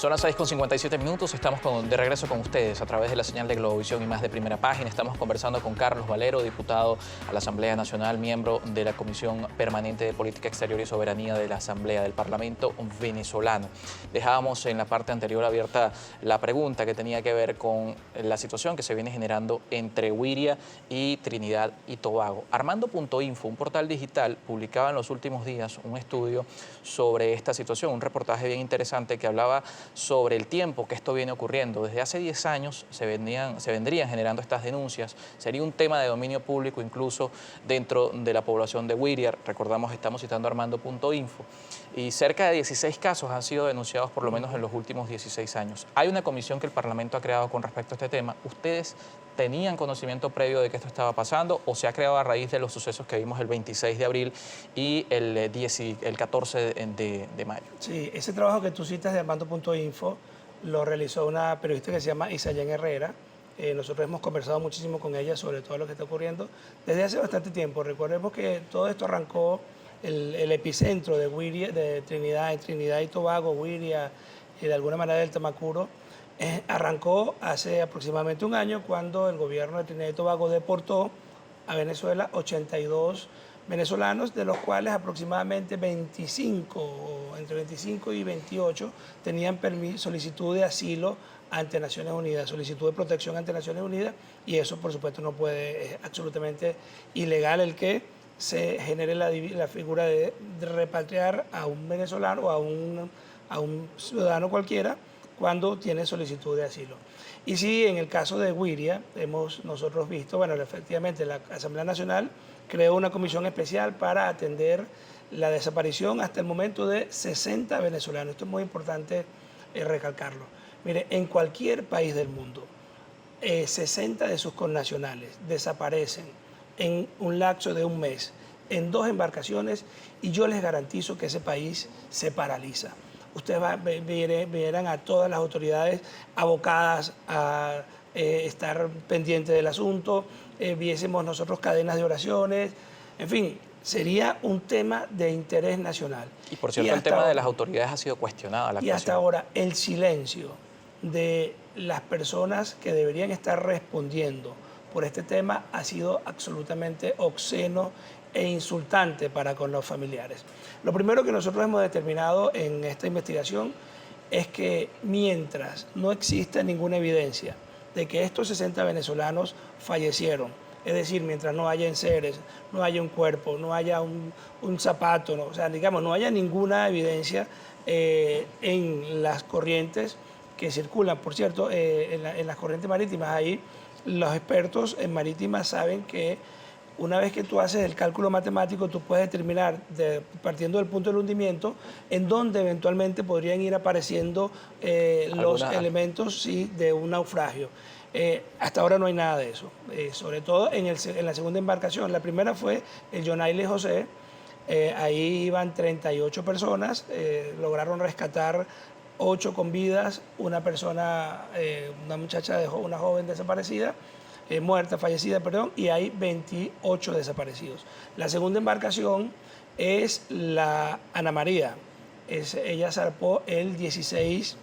Son las 6:57, estamos de regreso con ustedes a través de la señal de Globovisión y más de Primera Página. Estamos conversando con Carlos Valero, diputado a la Asamblea Nacional, miembro de la Comisión Permanente de Política Exterior y Soberanía de la Asamblea del Parlamento venezolano. Dejábamos en la parte anterior abierta la pregunta que tenía que ver con la situación que se viene generando entre Wiria y Trinidad y Tobago. Armando.info, un portal digital, publicaba en los últimos días un estudio sobre esta situación, un reportaje bien interesante que hablaba sobre el tiempo que esto viene ocurriendo. Desde hace 10 años se vendrían generando estas denuncias. Sería un tema de dominio público incluso dentro de la población de Wiria. Recordamos, estamos citando Armando.info. Y cerca de 16 casos han sido denunciados por lo menos en los últimos 16 años. Hay una comisión que el Parlamento ha creado con respecto a este tema. ¿Ustedes tenían conocimiento previo de que esto estaba pasando o se ha creado a raíz de los sucesos que vimos el 26 de abril y el 14 de mayo? Sí, ese trabajo que tú citas de Armando.info lo realizó una periodista que se llama Isayen Herrera. Nosotros hemos conversado muchísimo con ella sobre todo lo que está ocurriendo desde hace bastante tiempo. Recordemos que todo esto arrancó, el epicentro de Wiria, de Trinidad y Tobago, Wiria y de alguna manera del Tamacuro, arrancó hace aproximadamente un año cuando el gobierno de Trinidad y Tobago deportó a Venezuela 82 venezolanos, de los cuales aproximadamente 25, entre 25 y 28, tenían solicitud de asilo ante Naciones Unidas, solicitud de protección ante Naciones Unidas, y eso por supuesto no puede, es absolutamente ilegal el que se genere la figura de repatriar a un venezolano o a un ciudadano cualquiera cuando tiene solicitud de asilo. Y sí, en el caso de Wiria, hemos nosotros visto, bueno, efectivamente la Asamblea Nacional creó una comisión especial para atender la desaparición hasta el momento de 60 venezolanos. Esto es muy importante recalcarlo. Mire, en cualquier país del mundo, 60 de sus connacionales desaparecen en un lapso de un mes, en 2 embarcaciones, y yo les garantizo que ese país se paraliza. Ustedes verán a todas las autoridades abocadas a estar pendientes del asunto, viésemos nosotros cadenas de oraciones, en fin, sería un tema de interés nacional. Y por cierto, el tema de las autoridades ha sido cuestionado. Y hasta ahora el silencio de las personas que deberían estar respondiendo por este tema ha sido absolutamente obsceno e insultante para con los familiares. Lo primero que nosotros hemos determinado en esta investigación es que mientras no exista ninguna evidencia de que estos 60 venezolanos fallecieron, es decir, mientras no haya enseres, no haya un cuerpo, no haya un zapato, o sea, digamos, no haya ninguna evidencia en las corrientes que circulan. Por cierto, en las corrientes marítimas, ahí los expertos en marítimas saben que una vez que tú haces el cálculo matemático, tú puedes determinar, partiendo del punto del hundimiento, en dónde eventualmente podrían ir apareciendo los elementos sí, de un naufragio. Hasta ahora no hay nada de eso, sobre todo en la segunda embarcación. La primera fue el Yonaile José, ahí iban 38 personas, lograron rescatar 8 con vidas, una persona, una muchacha, una joven desaparecida, fallecida, perdón, y hay 28 desaparecidos. La segunda embarcación es la Ana María. Ella zarpó el 16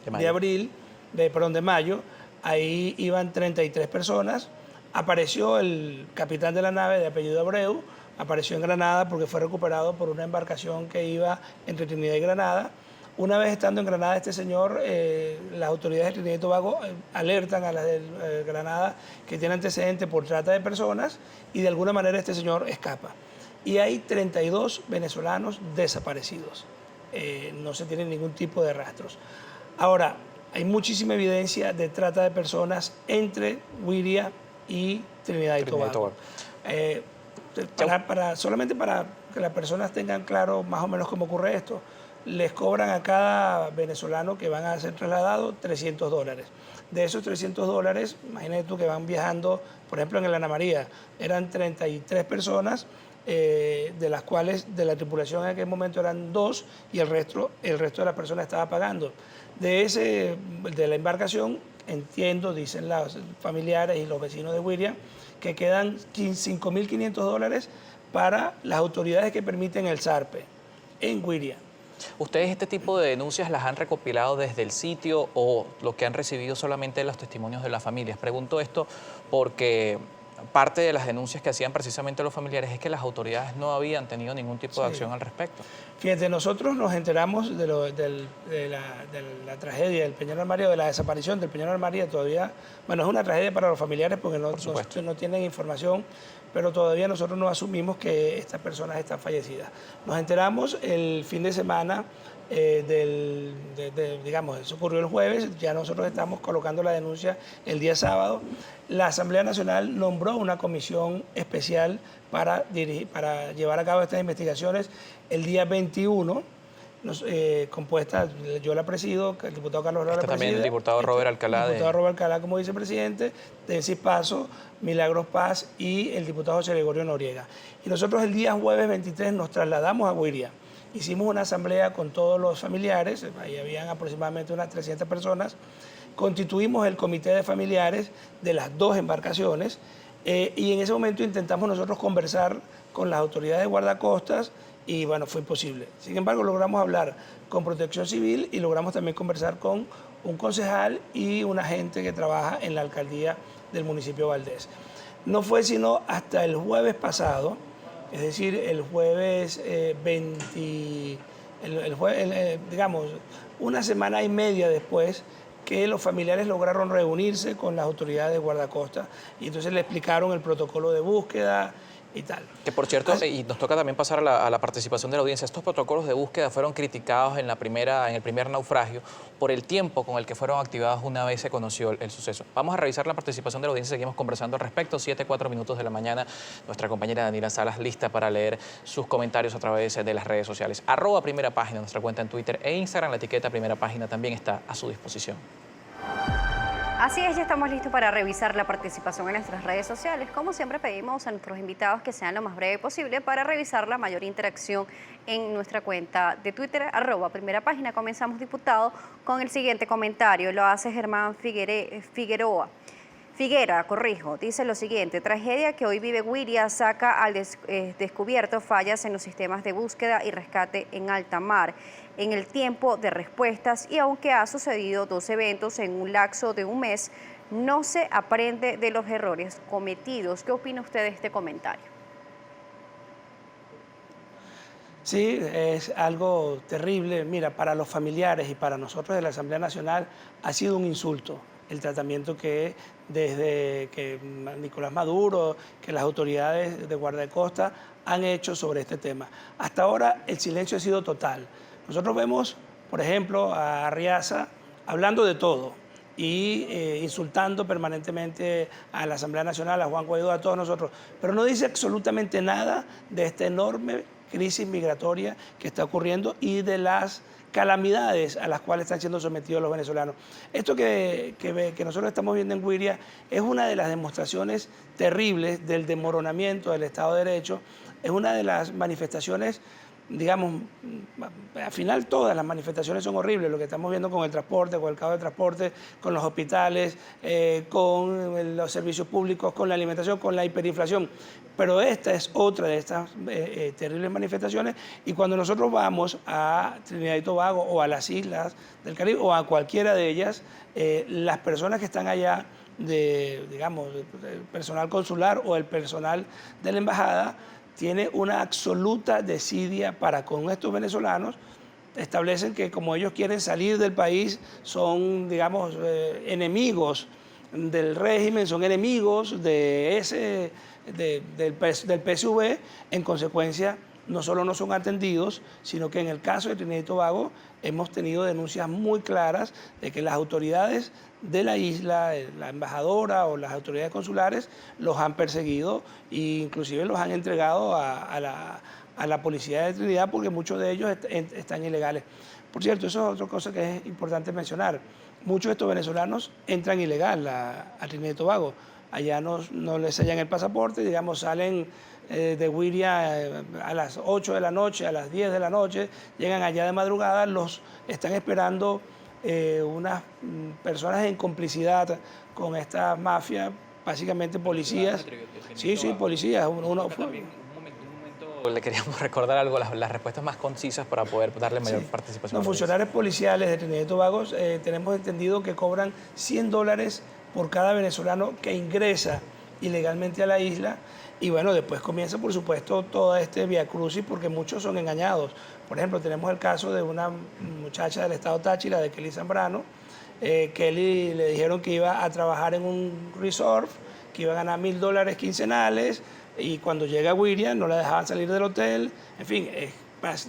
de mayo. Ahí iban 33 personas. Apareció el capitán de la nave de apellido Abreu, apareció en Granada porque fue recuperado por una embarcación que iba entre Trinidad y Granada. Una vez estando en Granada, este señor, las autoridades de Trinidad y Tobago alertan a las de Granada que tiene antecedentes por trata de personas y de alguna manera este señor escapa. Y hay 32 venezolanos desaparecidos. No se tiene ningún tipo de rastros. Ahora, hay muchísima evidencia de trata de personas entre Wiria y Trinidad y Tobago. Solamente para que las personas tengan claro más o menos cómo ocurre esto, les cobran a cada venezolano que van a ser trasladados $300. De esos $300, imagínate tú que van viajando, por ejemplo en el Ana María, eran 33 personas, de las cuales de la tripulación en aquel momento eran 2 y el resto de las personas estaba pagando. De la embarcación, entiendo, dicen los familiares y los vecinos de Wiria, que quedan $5.500 para las autoridades que permiten el zarpe en Wiria. ¿Ustedes este tipo de denuncias las han recopilado desde el sitio o lo que han recibido solamente los testimonios de las familias? Pregunto esto porque parte de las denuncias que hacían precisamente los familiares es que las autoridades no habían tenido ningún tipo de acción al respecto. Fíjate, nosotros nos enteramos de la tragedia del Peñón del María, de la desaparición del Peñón del María todavía. Bueno, es una tragedia para los familiares porque no tienen información, pero todavía nosotros no asumimos que estas personas están fallecidas. Nos enteramos el fin de semana, digamos, eso ocurrió el jueves, ya nosotros estamos colocando la denuncia el día sábado. La Asamblea Nacional nombró una comisión especial para llevar a cabo estas investigaciones el día 21, compuesta, yo la presido, el diputado Carlos Lara la preside. También el diputado Robert Alcalá. El diputado Robert Alcalá como vicepresidente, Densis Paso, Milagros Paz y el diputado José Gregorio Noriega. Y nosotros el día jueves 23 nos trasladamos a Guiria. Hicimos una asamblea con todos los familiares, ahí habían aproximadamente unas 300 personas. Constituimos el comité de familiares de las dos embarcaciones y en ese momento intentamos nosotros conversar con las autoridades de guardacostas y bueno, fue imposible. Sin embargo, logramos hablar con Protección Civil y logramos también conversar con un concejal y un agente que trabaja en la alcaldía del municipio de Valdés. No fue sino hasta el jueves pasado, es decir, el jueves 20, digamos, una semana y media después, que los familiares lograron reunirse con las autoridades de guardacosta y entonces le explicaron el protocolo de búsqueda y tal. Que por cierto, y nos toca también pasar a la participación de la audiencia, estos protocolos de búsqueda fueron criticados en el primer naufragio por el tiempo con el que fueron activados una vez se conoció el suceso. Vamos a revisar la participación de la audiencia, seguimos conversando al respecto, 7:04 minutos de la mañana, nuestra compañera Daniela Salas lista para leer sus comentarios a través de las redes sociales. @Primera Página, nuestra cuenta en Twitter e Instagram, la etiqueta Primera Página también está a su disposición. Así es, ya estamos listos para revisar la participación en nuestras redes sociales. Como siempre pedimos a nuestros invitados que sean lo más breve posible para revisar la mayor interacción en nuestra cuenta de Twitter, @Primera Página. Comenzamos, diputado, con el siguiente comentario. Lo hace Germán Figuera, dice lo siguiente: tragedia que hoy vive Guiria saca al descubierto fallas en los sistemas de búsqueda y rescate en alta mar, en el tiempo de respuestas, y aunque ha sucedido 2 eventos en un lapso de un mes, no se aprende de los errores cometidos. ¿Qué opina usted de este comentario? Sí, es algo terrible. Mira, para los familiares y para nosotros de la Asamblea Nacional ha sido un insulto el tratamiento que desde que Nicolás Maduro, que las autoridades de guardacosta han hecho sobre este tema. Hasta ahora el silencio ha sido total. Nosotros vemos, por ejemplo, a Arriaza hablando de todo y insultando permanentemente a la Asamblea Nacional, a Juan Guaidó, a todos nosotros, pero no dice absolutamente nada de esta enorme crisis migratoria que está ocurriendo y de las calamidades a las cuales están siendo sometidos los venezolanos. Esto que nosotros estamos viendo en Guiria es una de las demostraciones terribles del desmoronamiento del Estado de Derecho, es una de las manifestaciones, digamos, al final todas las manifestaciones son horribles, lo que estamos viendo con el transporte, con el cabo de transporte, con los hospitales, con los servicios públicos, con la alimentación, con la hiperinflación. Pero esta es otra de estas terribles manifestaciones y cuando nosotros vamos a Trinidad y Tobago o a las islas del Caribe o a cualquiera de ellas, las personas que están allá, digamos, el personal consular o el personal de la embajada, tiene una absoluta desidia para con estos venezolanos. Establecen que como ellos quieren salir del país, son, digamos, enemigos del régimen, son enemigos del PSV. En consecuencia, no solo no son atendidos, sino que en el caso de Trinidad y Tobago hemos tenido denuncias muy claras de que las autoridades de la isla, la embajadora o las autoridades consulares, los han perseguido e inclusive los han entregado a la policía de Trinidad porque muchos de ellos están ilegales. Por cierto, eso es otra cosa que es importante mencionar. Muchos de estos venezolanos entran ilegal a Trinidad y Tobago. Allá no les sellan el pasaporte, digamos, salen de Guiria a las 8 de la noche, a las 10 de la noche, llegan allá de madrugada, los están esperando unas personas en complicidad con esta mafia, básicamente policías. Sí, policías. Un momento, Le queríamos recordar algo, las respuestas más concisas para poder darle mayor Sí. participación. Los funcionarios policiales de Trinidad y Tobago tenemos entendido que cobran $100 por cada venezolano que ingresa ilegalmente a la isla. Y bueno, después comienza, por supuesto, todo este viacrucis porque muchos son engañados. Por ejemplo, tenemos el caso de una muchacha del estado Táchira, de Kelly Zambrano. Kelly le dijeron que iba a trabajar en un resort, que iba a ganar $1.000 quincenales, y cuando llega a Wiria no la dejaban salir del hotel. En fin, es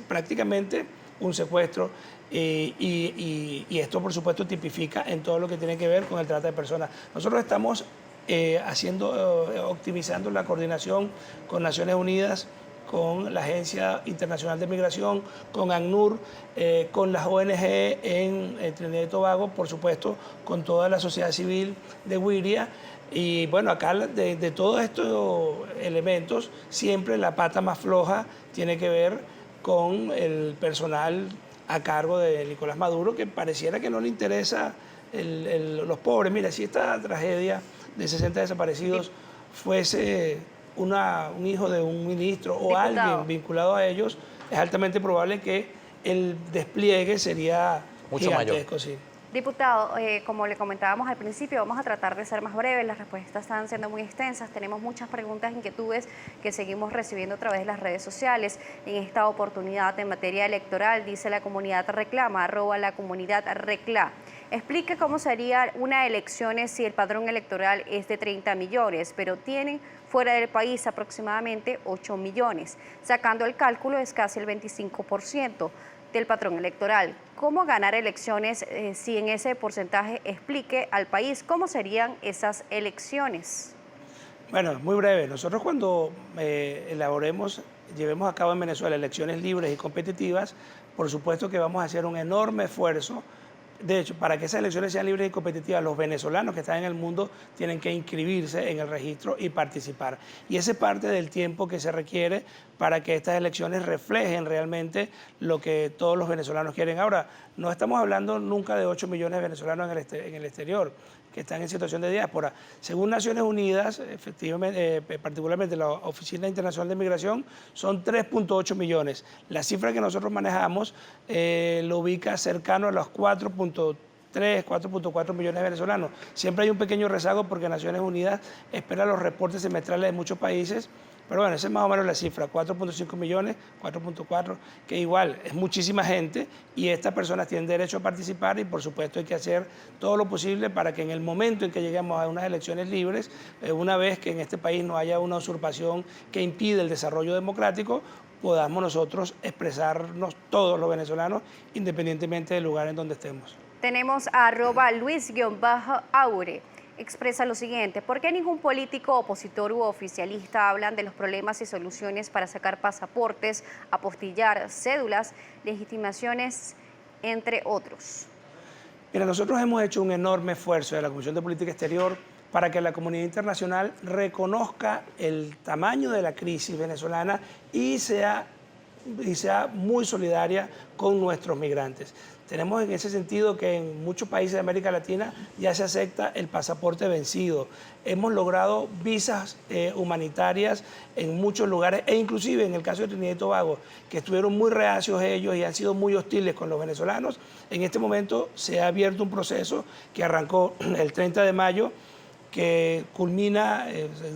prácticamente un secuestro. Y esto, por supuesto, tipifica en todo lo que tiene que ver con el trata de personas. Nosotros estamos optimizando la coordinación con Naciones Unidas, con la Agencia Internacional de Migración, con ACNUR, con las ONG en Trinidad y Tobago, por supuesto, con toda la sociedad civil de Wiria. Y bueno, acá de todos estos elementos, siempre la pata más floja tiene que ver con el personal a cargo de Nicolás Maduro, que pareciera que no le interesa los pobres. Mira, si esta tragedia de 60 desaparecidos fuese un hijo de un ministro o Diputado, alguien vinculado a ellos, es altamente probable que el despliegue sería mucho gigantesco. mayor. Sí. Diputado, como le comentábamos al principio, vamos a tratar de ser más breves, las respuestas están siendo muy extensas, tenemos muchas preguntas, inquietudes que seguimos recibiendo a través de las redes sociales. En esta oportunidad, en materia electoral, dice la comunidad reclama, @la comunidad recla. Explique cómo sería una elección si el padrón electoral es de 30 millones, pero tienen fuera del país aproximadamente 8 millones. Sacando el cálculo es casi el 25% del patrón electoral. ¿Cómo ganar elecciones si en ese porcentaje explique al país cómo serían esas elecciones? Bueno, muy breve. Nosotros cuando llevemos a cabo en Venezuela elecciones libres y competitivas, por supuesto que vamos a hacer un enorme esfuerzo. De hecho, para que esas elecciones sean libres y competitivas, los venezolanos que están en el mundo tienen que inscribirse en el registro y participar. Y esa es parte del tiempo que se requiere para que estas elecciones reflejen realmente lo que todos los venezolanos quieren. Ahora, no estamos hablando nunca de 8 millones de venezolanos en el exterior que están en situación de diáspora. Según Naciones Unidas, efectivamente, particularmente la Oficina Internacional de Migración, son 3.8 millones. La cifra que nosotros manejamos lo ubica cercano a los 4.3, 4.4 millones de venezolanos. Siempre hay un pequeño rezago porque Naciones Unidas espera los reportes semestrales de muchos países, pero bueno, esa es más o menos la cifra, 4.5 millones, 4.4, que igual es muchísima gente y estas personas tienen derecho a participar y por supuesto hay que hacer todo lo posible para que en el momento en que lleguemos a unas elecciones libres, una vez que en este país no haya una usurpación que impide el desarrollo democrático, podamos nosotros expresarnos todos los venezolanos independientemente del lugar en donde estemos. Tenemos a @Luis_Aure. Expresa lo siguiente: ¿por qué ningún político opositor u oficialista hablan de los problemas y soluciones para sacar pasaportes, apostillar cédulas, legitimaciones, entre otros? Mira, nosotros hemos hecho un enorme esfuerzo de la Comisión de Política Exterior para que la comunidad internacional reconozca el tamaño de la crisis venezolana y sea muy solidaria con nuestros migrantes. Tenemos en ese sentido que en muchos países de América Latina ya se acepta el pasaporte vencido. Hemos logrado visas humanitarias en muchos lugares e inclusive en el caso de Trinidad y Tobago, que estuvieron muy reacios ellos y han sido muy hostiles con los venezolanos. En este momento se ha abierto un proceso que arrancó el 30 de mayo, que culmina,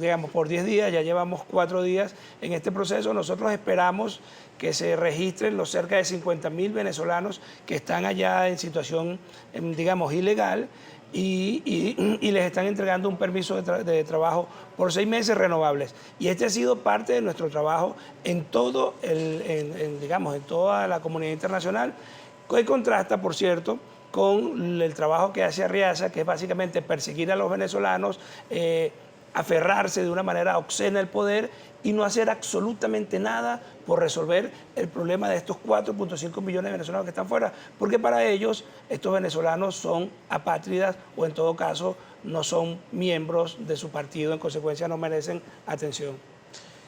digamos, por 10 días, ya llevamos 4 días en este proceso. Nosotros esperamos que se registren los cerca de 50.000 venezolanos que están allá en situación, digamos, ilegal y les están entregando un permiso de trabajo por 6 meses renovables. Y este ha sido parte de nuestro trabajo en todo digamos, en toda la comunidad internacional, que contrasta, por cierto, con el trabajo que hace Arriaza, que es básicamente perseguir a los venezolanos, aferrarse de una manera obscena al poder y no hacer absolutamente nada por resolver el problema de estos 4.5 millones de venezolanos que están fuera, porque para ellos estos venezolanos son apátridas o en todo caso no son miembros de su partido, en consecuencia no merecen atención.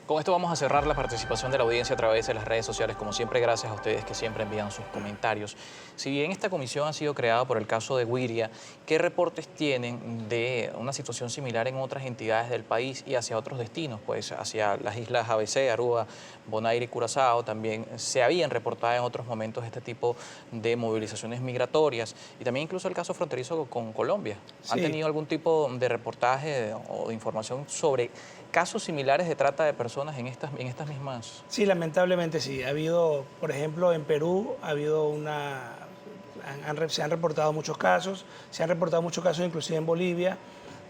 Con esto vamos a cerrar la participación de la audiencia a través de las redes sociales. Como siempre, gracias a ustedes que siempre envían sus comentarios. Si bien esta comisión ha sido creada por el caso de Güiria, ¿qué reportes tienen de una situación similar en otras entidades del país y hacia otros destinos? Pues hacia las islas ABC, Aruba, Bonaire y Curazao también se habían reportado en otros momentos este tipo de movilizaciones migratorias, y también incluso el caso fronterizo con Colombia. ¿Han tenido algún tipo de reportaje o de información sobre casos similares de trata de personas en estas mismas? Sí, lamentablemente sí. Ha habido, por ejemplo, en Perú, se han reportado muchos casos, inclusive en Bolivia.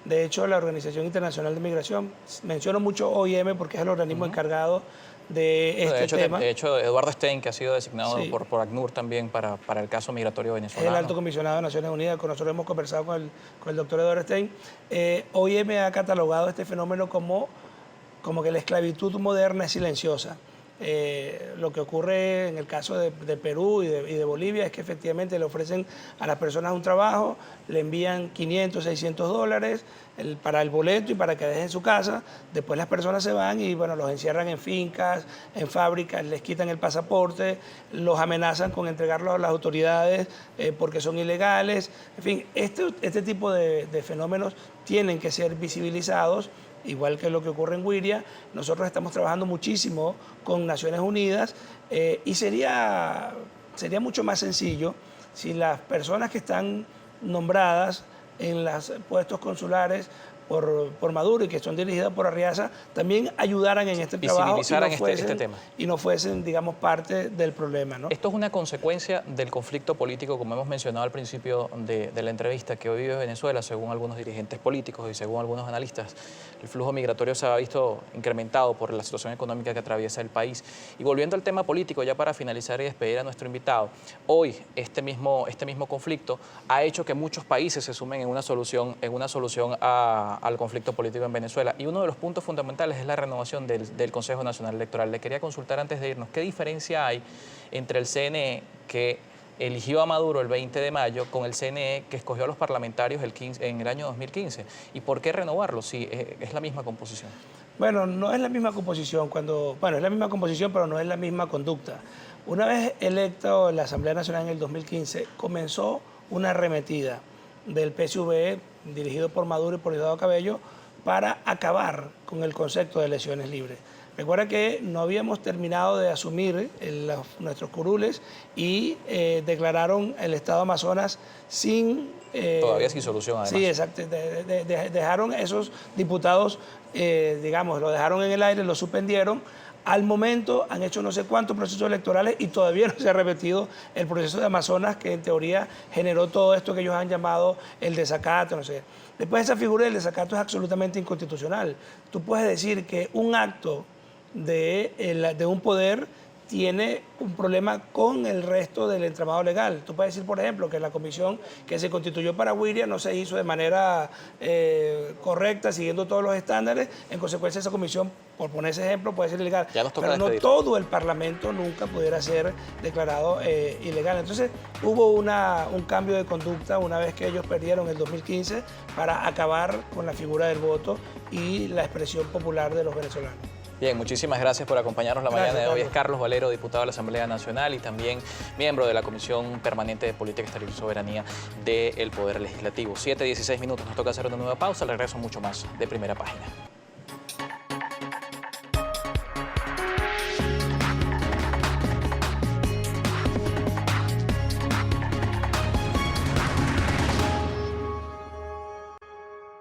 De hecho, la Organización Internacional de Migración, menciono mucho OIM porque es el organismo encargado de este tema. De hecho, Eduardo Stein, que ha sido designado por ACNUR también para el caso migratorio venezolano. Es el alto comisionado de Naciones Unidas, con nosotros hemos conversado con el doctor Eduardo Stein. OIM ha catalogado este fenómeno como que la esclavitud moderna es silenciosa. Lo que ocurre en el caso de Perú y de Bolivia es que efectivamente le ofrecen a las personas un trabajo, le envían $500, $600 para el boleto y para que dejen su casa. Después las personas se van y bueno, los encierran en fincas, en fábricas, les quitan el pasaporte, los amenazan con entregarlos a las autoridades porque son ilegales. En fin, este tipo de fenómenos tienen que ser visibilizados. Igual que lo que ocurre en Güiria, nosotros estamos trabajando muchísimo con Naciones Unidas y sería mucho más sencillo si las personas que están nombradas en los puestos consulares por Maduro y que son dirigidas por Arriaza también ayudaran en este trabajo este tema. Y no fuesen, digamos, parte del problema, ¿no? Esto es una consecuencia del conflicto político, como hemos mencionado al principio de la entrevista, que hoy vive Venezuela, según algunos dirigentes políticos y según algunos analistas. El flujo migratorio se ha visto incrementado por la situación económica que atraviesa el país. Y volviendo al tema político, ya para finalizar y despedir a nuestro invitado, hoy este mismo conflicto ha hecho que muchos países se sumen en una solución al conflicto político en Venezuela, y uno de los puntos fundamentales es la renovación del Consejo Nacional Electoral. Le quería consultar antes de irnos, ¿qué diferencia hay entre el CNE que eligió a Maduro el 20 de mayo con el CNE que escogió a los parlamentarios en el año 2015? ¿Y por qué renovarlo si es la misma composición? Bueno, no es la misma composición, es la misma composición, pero no es la misma conducta. Una vez electo la Asamblea Nacional en el 2015, comenzó una arremetida del PSV, dirigido por Maduro y por Diosdado Cabello, para acabar con el concepto de elecciones libres. Recuerda que no habíamos terminado de asumir nuestros curules y declararon el Estado Amazonas todavía sin solución, además. Sí, exacto. Dejaron esos diputados, lo dejaron en el aire, lo suspendieron. Al momento han hecho no sé cuántos procesos electorales y todavía no se ha repetido el proceso de Amazonas, que en teoría generó todo esto que ellos han llamado el desacato, no sé. Después esa figura del desacato es absolutamente inconstitucional. Tú puedes decir que un acto de un poder tiene un problema con el resto del entramado legal. Tú puedes decir, por ejemplo, que la comisión que se constituyó para Güiria no se hizo de manera correcta, siguiendo todos los estándares. En consecuencia, esa comisión, por poner ese ejemplo, puede ser ilegal. Pero no todo el Parlamento nunca pudiera ser declarado ilegal. Entonces, hubo un cambio de conducta una vez que ellos perdieron el 2015 para acabar con la figura del voto y la expresión popular de los venezolanos. Bien, muchísimas gracias por acompañarnos la mañana de hoy. Es Carlos Valero, diputado de la Asamblea Nacional y también miembro de la Comisión Permanente de Política Exterior y Soberanía del Poder Legislativo. 7:16 minutos, nos toca hacer una nueva pausa. Al regreso mucho más de Primera Página.